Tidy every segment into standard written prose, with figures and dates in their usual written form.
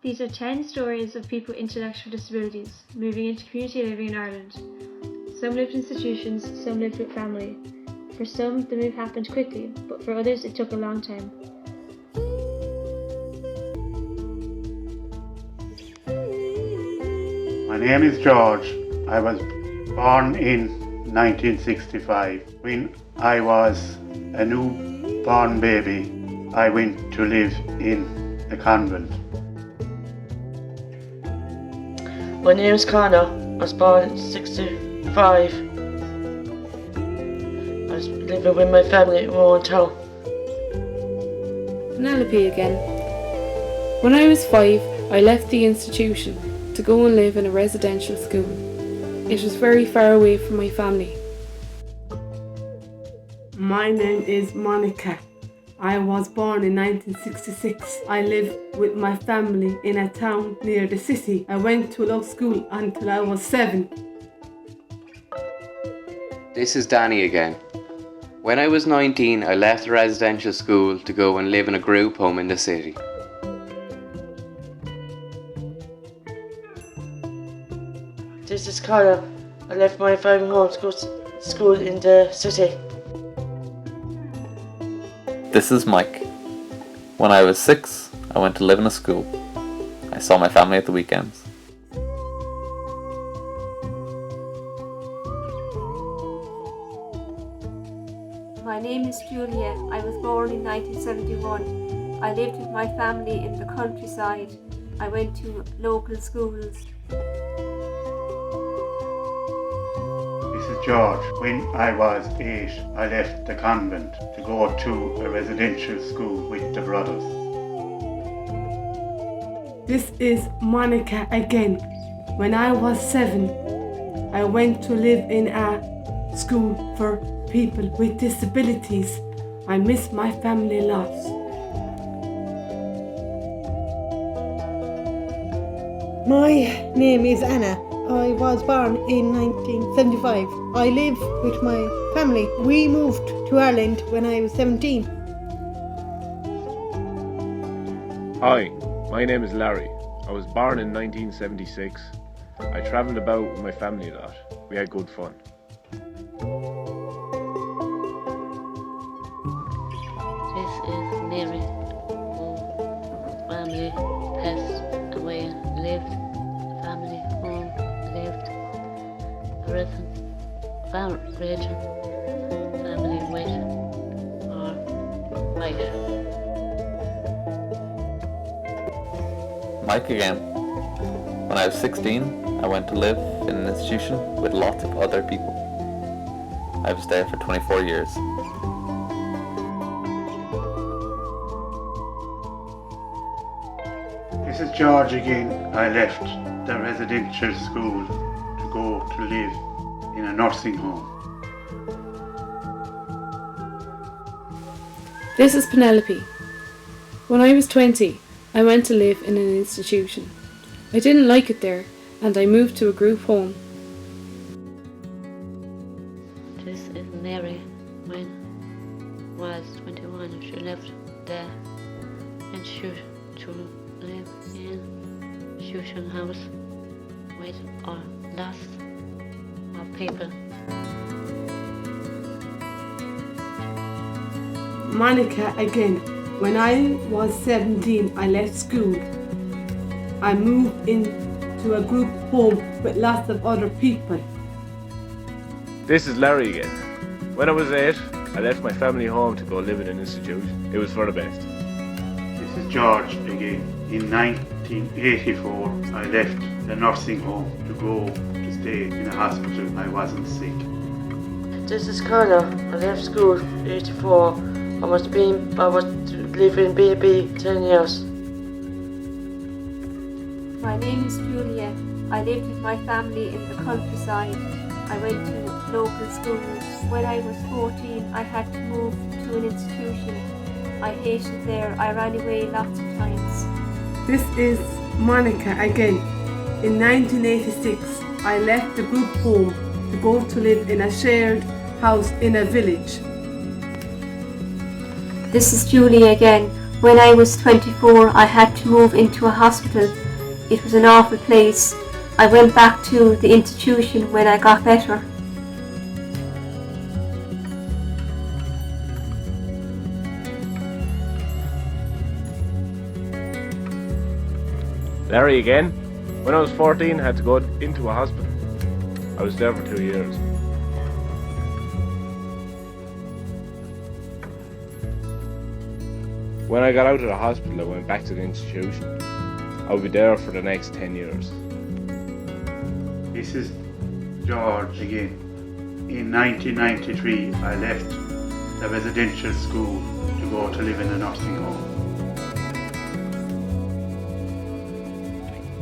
These are 10 stories of people with intellectual disabilities moving into community living in Ireland. Some lived in institutions, some lived with family. For some, the move happened quickly, but for others it took a long time. My name is George. I was born in 1965. When I was a newborn baby, I went to live in a convent. My name is Connor. I was born in 65. I was living with my family in my own town. Penelope again. When I was 5, I left the institution to go and live in a residential school. It was very far away from my family. My name is Monica. I was born in 1966. I lived with my family in a town near the city. I went to law school until I was 7. This is Danny again. When I was 19, I left the residential school to go and live in a group home in the city. This is Connor. I left my family home to go to school in the city. This is Mike. When I was 6, I went to live in a school. I saw my family at the weekends. My name is Julia. I was born in 1971. I lived with my family in the countryside. I went to local schools. This is George. When I was 8, I left the convent to go to a residential school with the brothers. This is Monica again. When I was 7, I went to live in a school for people with disabilities. I miss my family lots. My name is Anna. I was born in 1975. I live with my family. We moved to Ireland when I was 17. Hi, my name is Larry. I was born in 1976. I travelled about with my family a lot. We had good fun. This is Mary, family passed away, lived, family home, lived, prison, region, family with or white. Mike again. When I was 16, I went to live in an institution with lots of other people. I was there for 24 years. This is George again. I left the residential school to go to live in a nursing home. This is Penelope. When I was 20, I went to live in an institution. I didn't like it there, and I moved to a group home. This is Mary. When was 21, she left the institute to live in institution house with or lots of people. Monica again. When I was 17, I left school. I moved into a group home with lots of other people. This is Larry again. When I was 8, I left my family home to go live in an institute. It was for the best. This is George again. In 1984, I left the nursing home to go to stay in a hospital. I wasn't sick. This is Connor. I left school in 84. I was living BB 10 years. My name is Julia. I lived with my family in the countryside. I went to local schools. When I was 14, I had to move to an institution. I hated it there. I ran away lots of times. This is Monica again. In 1986, I left the group home to go to live in a shared house in a village. This is Julie again. When I was 24, I had to move into a hospital. It was an awful place. I went back to the institution when I got better. Larry again. When I was 14, I had to go into a hospital. I was there for 2 years. When I got out of the hospital, I went back to the institution. I'll be there for the next 10 years. This is George again. In 1993, I left the residential school to go to live in a nursing home.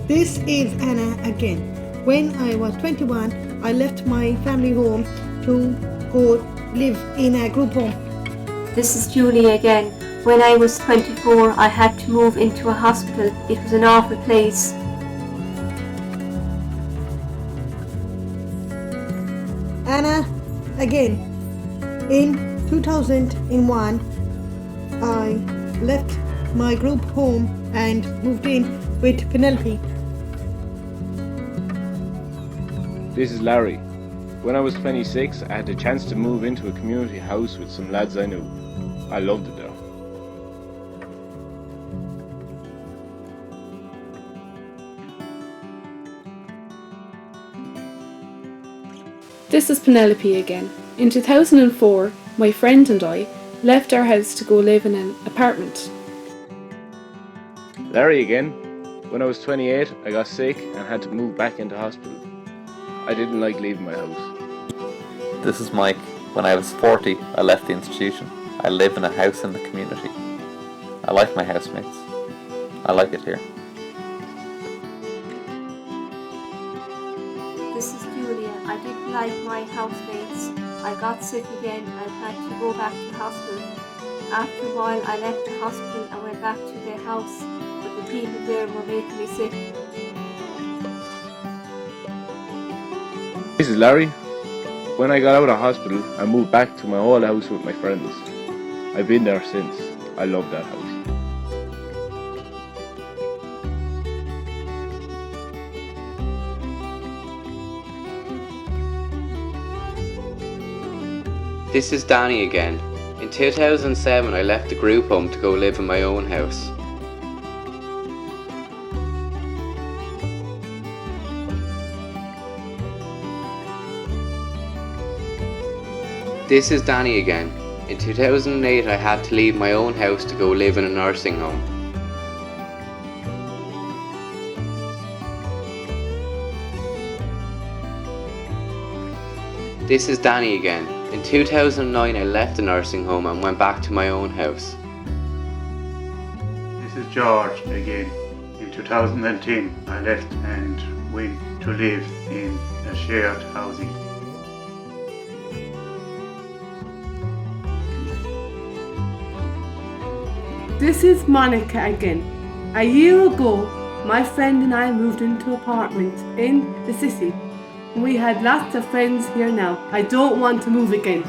This is Anna again. When I was 21, I left my family home to go live in a group home. This is Julie again. When I was 24, I had to move into a hospital. It was an awful place. Anna again. In 2001, I left my group home and moved in with Penelope. This is Larry. When I was 26, I had the chance to move into a community house with some lads I knew. I loved it there. This is Penelope again. In 2004, my friend and I left our house to go live in an apartment. Larry again. When I was 28, I got sick and had to move back into hospital. I didn't like leaving my house. This is Mike. When I was 40, I left the institution. I live in a house in the community. I like my housemates. I like it here. This is Julia. I didn't like my housemates. I got sick again and had to go back to hospital. After a while, I left the hospital and went back to their house, but the people there were making me sick. This is Larry. When I got out of hospital, I moved back to my old house with my friends. I've been there since. I love that house. This is Danny again. In 2007, I left the group home to go live in my own house. This is Danny again. In 2008, I had to leave my own house to go live in a nursing home. This is Danny again. In 2009, I left the nursing home and went back to my own house. This is George again. In 2010, I left and went to live in a shared housing. This is Monica again. A year ago, my friend and I moved into an apartment in the city. We had lots of friends here now. I don't want to move again.